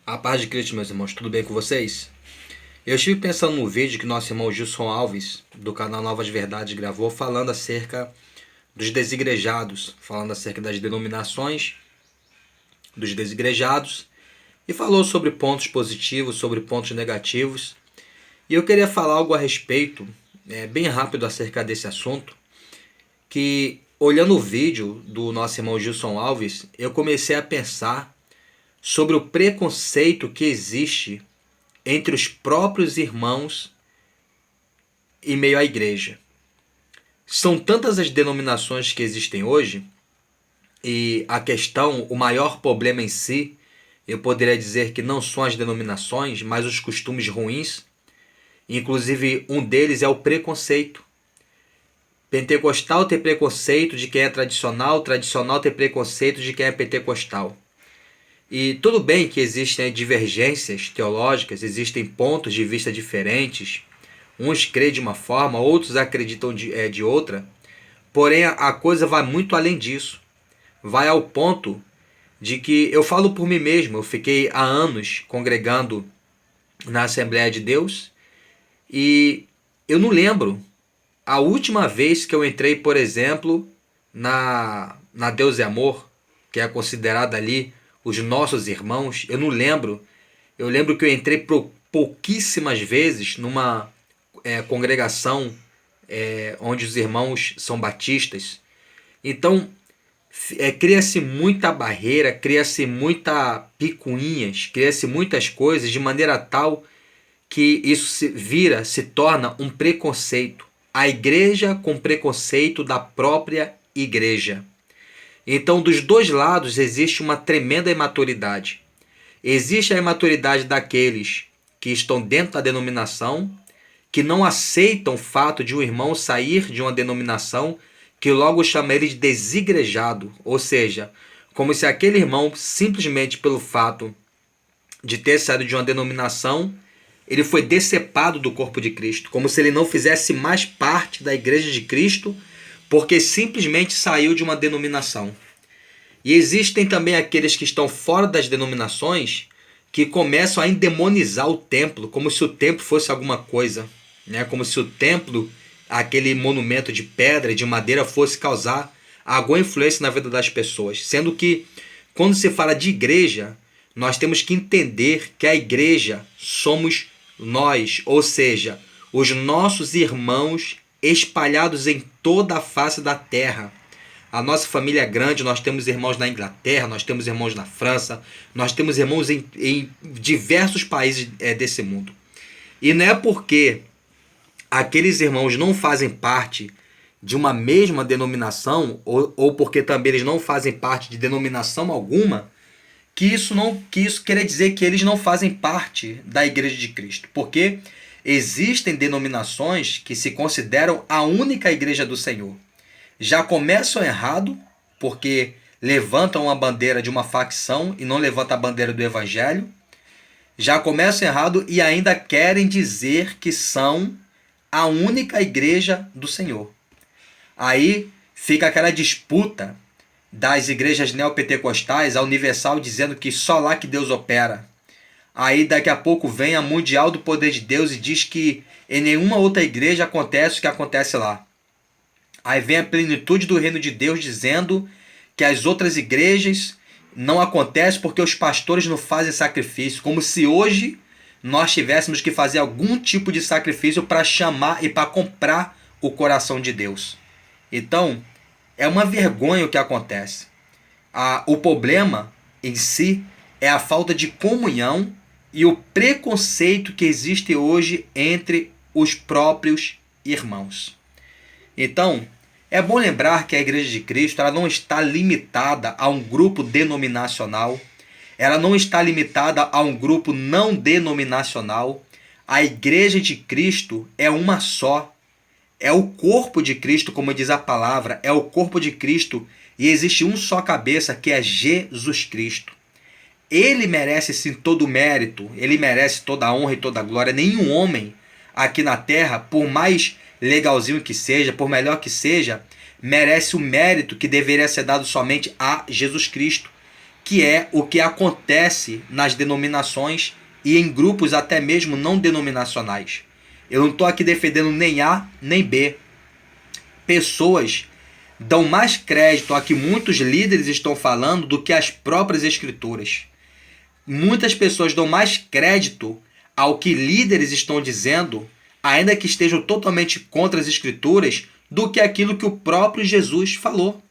A paz de Cristo, meus irmãos, tudo bem com vocês? Eu estive pensando no vídeo que nosso irmão Gilson Alves, do canal Novas Verdades, gravou, falando acerca dos desigrejados, falando acerca das denominações dos desigrejados, e falou sobre pontos positivos, sobre pontos negativos. E eu queria falar algo a respeito, bem rápido acerca desse assunto, que olhando o vídeo do nosso irmão Gilson Alves, eu comecei a pensar sobre o preconceito que existe entre os próprios irmãos em meio à igreja. São tantas as denominações que existem hoje, e a questão, o maior problema em si, eu poderia dizer que não são as denominações, mas os costumes ruins. Inclusive, um deles é o preconceito. Pentecostal tem preconceito de quem é tradicional, tradicional tem preconceito de quem é pentecostal. E tudo bem que existem divergências teológicas, existem pontos de vista diferentes, uns creem de uma forma, outros acreditam de outra, porém a coisa vai muito além disso. Vai ao ponto de que, eu falo por mim mesmo, eu fiquei há anos congregando na Assembleia de Deus e eu não lembro a última vez que eu entrei, por exemplo, na Deus é Amor, que é considerada ali os nossos irmãos. Eu não lembro. Eu lembro que eu entrei pouquíssimas vezes numa congregação onde os irmãos são batistas. Então, cria-se muita barreira, cria-se muita picuinhas, cria-se muitas coisas de maneira tal que isso se torna um preconceito. A igreja com preconceito da própria igreja. Então, dos dois lados existe uma tremenda imaturidade. Existe a imaturidade daqueles que estão dentro da denominação, que não aceitam o fato de um irmão sair de uma denominação, que logo chama ele de desigrejado, ou seja, como se aquele irmão, simplesmente pelo fato de ter saído de uma denominação, ele foi decepado do corpo de Cristo, como se ele não fizesse mais parte da igreja de Cristo, porque simplesmente saiu de uma denominação. E existem também aqueles que estão fora das denominações, que começam a endemonizar o templo, como se o templo fosse alguma coisa, né? Como se o templo, aquele monumento de pedra e de madeira, fosse causar alguma influência na vida das pessoas. Sendo que, quando se fala de igreja, nós temos que entender que a igreja somos nós, ou seja, os nossos irmãos espalhados em toda a face da terra. A nossa família é grande, nós temos irmãos na Inglaterra, nós temos irmãos na França, nós temos irmãos em diversos países desse mundo. E não é porque aqueles irmãos não fazem parte de uma mesma denominação, ou porque também eles não fazem parte de denominação alguma, que isso quer dizer que eles não fazem parte da Igreja de Cristo. Porque existem denominações que se consideram a única Igreja do Senhor. Já começam errado, porque levantam a bandeira de uma facção e não levantam a bandeira do Evangelho. Já começam errado e ainda querem dizer que são a única Igreja do Senhor. Aí fica aquela disputa das igrejas neopentecostais, a Universal dizendo que só lá que Deus opera. Aí daqui a pouco vem a Mundial do Poder de Deus e diz que em nenhuma outra igreja acontece o que acontece lá. Aí vem a plenitude do reino de Deus dizendo que as outras igrejas não acontecem porque os pastores não fazem sacrifício. Como se hoje nós tivéssemos que fazer algum tipo de sacrifício para chamar e para comprar o coração de Deus. Então, é uma vergonha o que acontece. O problema em si é a falta de comunhão e o preconceito que existe hoje entre os próprios irmãos. Então, é bom lembrar que a Igreja de Cristo ela não está limitada a um grupo denominacional, ela não está limitada a um grupo não denominacional. A Igreja de Cristo é uma só. É o corpo de Cristo, como diz a palavra, é o corpo de Cristo e existe um só cabeça que é Jesus Cristo. Ele merece sim todo o mérito, ele merece toda a honra e toda a glória. Nenhum homem aqui na terra, por mais legalzinho que seja, por melhor que seja, merece o mérito que deveria ser dado somente a Jesus Cristo. que é o que acontece nas denominações e em grupos até mesmo não denominacionais. Eu não estou aqui defendendo nem A nem B. Pessoas dão mais crédito a que muitos líderes estão falando do que as próprias escrituras. Muitas pessoas dão mais crédito ao que líderes estão dizendo, ainda que estejam totalmente contra as escrituras, do que aquilo que o próprio Jesus falou.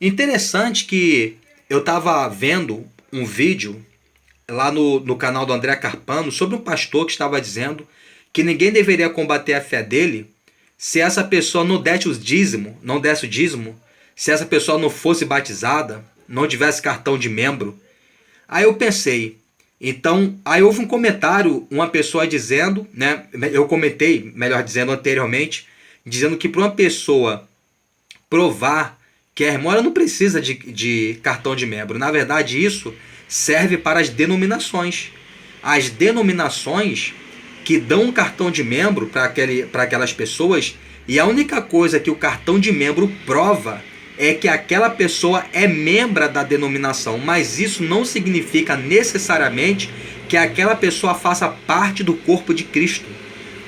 Interessante que eu estava vendo um vídeo lá no canal do André Carpano sobre um pastor que estava dizendo que ninguém deveria combater a fé dele se essa pessoa não desse o dízimo, se essa pessoa não fosse batizada, não tivesse cartão de membro. Aí eu pensei, então, aí houve um comentário, uma pessoa dizendo, né, eu comentei, melhor dizendo, anteriormente, dizendo que para uma pessoa provar que a irmã não precisa de cartão de membro. Na verdade, isso serve para as denominações. As denominações que dão um cartão de membro para aquelas pessoas, e a única coisa que o cartão de membro prova é que aquela pessoa é membro da denominação, mas isso não significa necessariamente que aquela pessoa faça parte do corpo de Cristo.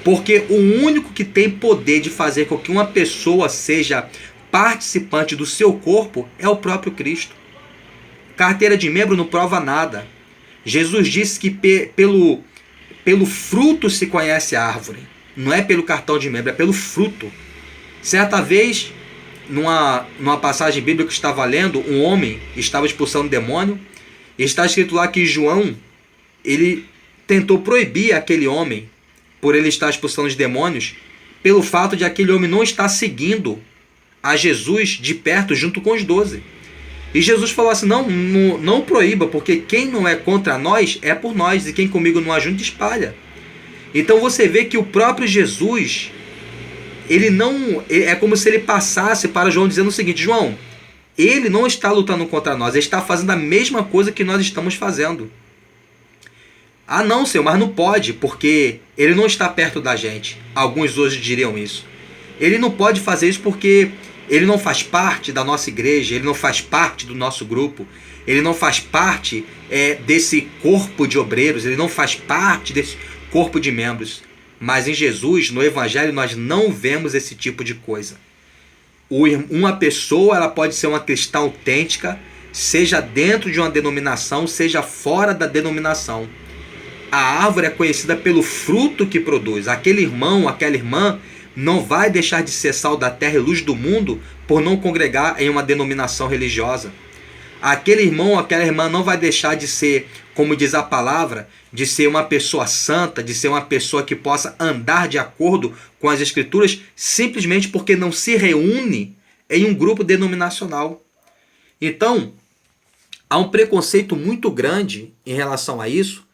Porque o único que tem poder de fazer com que uma pessoa seja participante do seu corpo é o próprio Cristo. Carteira de membro não prova nada. Jesus disse que pelo fruto se conhece a árvore. Não é pelo cartão de membro, é pelo fruto. Certa vez, numa passagem bíblica que estava lendo, um homem estava expulsando demônio. E está escrito lá que João, ele tentou proibir aquele homem, por ele estar expulsando os demônios, pelo fato de aquele homem não estar seguindo a Jesus de perto junto com os 12. E Jesus falou assim, não proíba, porque quem não é contra nós é por nós, e quem comigo não ajunta espalha. Então você vê que o próprio Jesus, ele não, é como se ele passasse para João dizendo o seguinte, João, ele não está lutando contra nós, ele está fazendo a mesma coisa que nós estamos fazendo. Ah não, Senhor, mas não pode, porque ele não está perto da gente. Alguns hoje diriam isso. Ele não pode fazer isso porque ele não faz parte da nossa igreja, ele não faz parte do nosso grupo, ele não faz parte desse corpo de obreiros, ele não faz parte desse corpo de membros. Mas em Jesus, no Evangelho, nós não vemos esse tipo de coisa. Uma pessoa, ela pode ser uma cristã autêntica, seja dentro de uma denominação, seja fora da denominação. A árvore é conhecida pelo fruto que produz. Aquele irmão, aquela irmã não vai deixar de ser sal da terra e luz do mundo por não congregar em uma denominação religiosa. Aquele irmão, aquela irmã não vai deixar de ser, como diz a palavra, de ser uma pessoa santa, de ser uma pessoa que possa andar de acordo com as escrituras, simplesmente porque não se reúne em um grupo denominacional. Então, há um preconceito muito grande em relação a isso,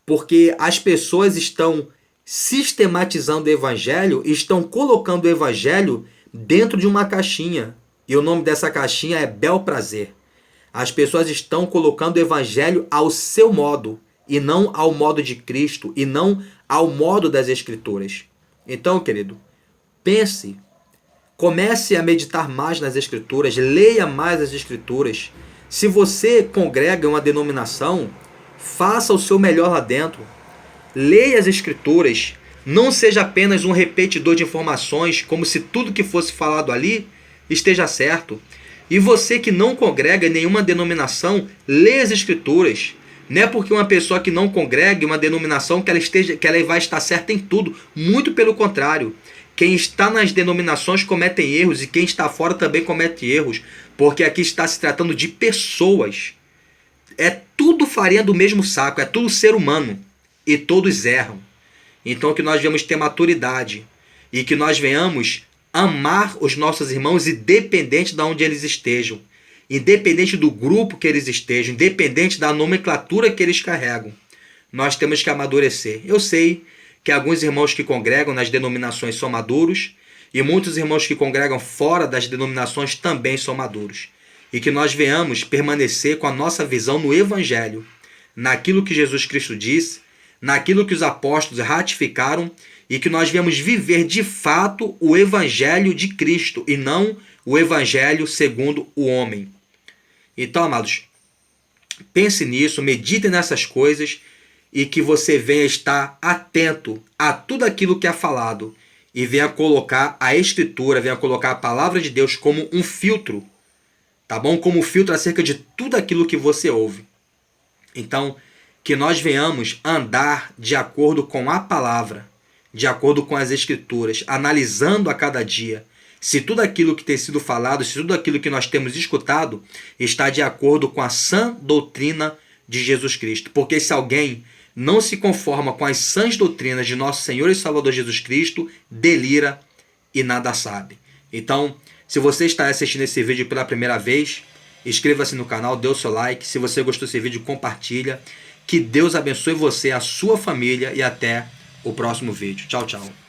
porque as pessoas estão sistematizando o evangelho e estão colocando o evangelho dentro de uma caixinha. E o nome dessa caixinha é bel prazer. As pessoas estão colocando o evangelho ao seu modo, e não ao modo de Cristo, e não ao modo das escrituras. Então, querido, pense, comece a meditar mais nas escrituras, leia mais as escrituras. Se você congrega em uma denominação, faça o seu melhor lá dentro. Leia as escrituras. Não seja apenas um repetidor de informações, como se tudo que fosse falado ali esteja certo. E você que não congrega em nenhuma denominação, leia as escrituras. Não é porque uma pessoa que não congrega em uma denominação que ela vai estar certa em tudo. Muito pelo contrário. Quem está nas denominações comete erros, e quem está fora também comete erros. Porque aqui está se tratando de pessoas. É tudo farinha do mesmo saco, é tudo ser humano. E todos erram. Então que nós venhamos ter maturidade. E que nós venhamos amar os nossos irmãos, independente de onde eles estejam. Independente do grupo que eles estejam. Independente da nomenclatura que eles carregam. Nós temos que amadurecer. Eu sei que alguns irmãos que congregam nas denominações são maduros. E muitos irmãos que congregam fora das denominações também são maduros. E que nós venhamos permanecer com a nossa visão no Evangelho. Naquilo que Jesus Cristo disse, naquilo que os apóstolos ratificaram, e que nós viemos viver de fato o Evangelho de Cristo, e não o Evangelho segundo o homem. Então, amados, Pense nisso, medite nessas coisas e que você venha estar atento a tudo aquilo que é falado e venha colocar a Escritura, venha colocar a palavra de Deus como um filtro, tá bom? Como filtro acerca de tudo aquilo que você ouve. Então, que nós venhamos andar de acordo com a palavra, de acordo com as Escrituras, analisando a cada dia se tudo aquilo que tem sido falado, se tudo aquilo que nós temos escutado está de acordo com a sã doutrina de Jesus Cristo. Porque se alguém não se conforma com as sãs doutrinas de nosso Senhor e Salvador Jesus Cristo, delira e nada sabe. Então, se você está assistindo esse vídeo pela primeira vez, inscreva-se no canal, dê o seu like. Se você gostou desse vídeo, compartilha. Que Deus abençoe você, a sua família e até o próximo vídeo. Tchau, tchau.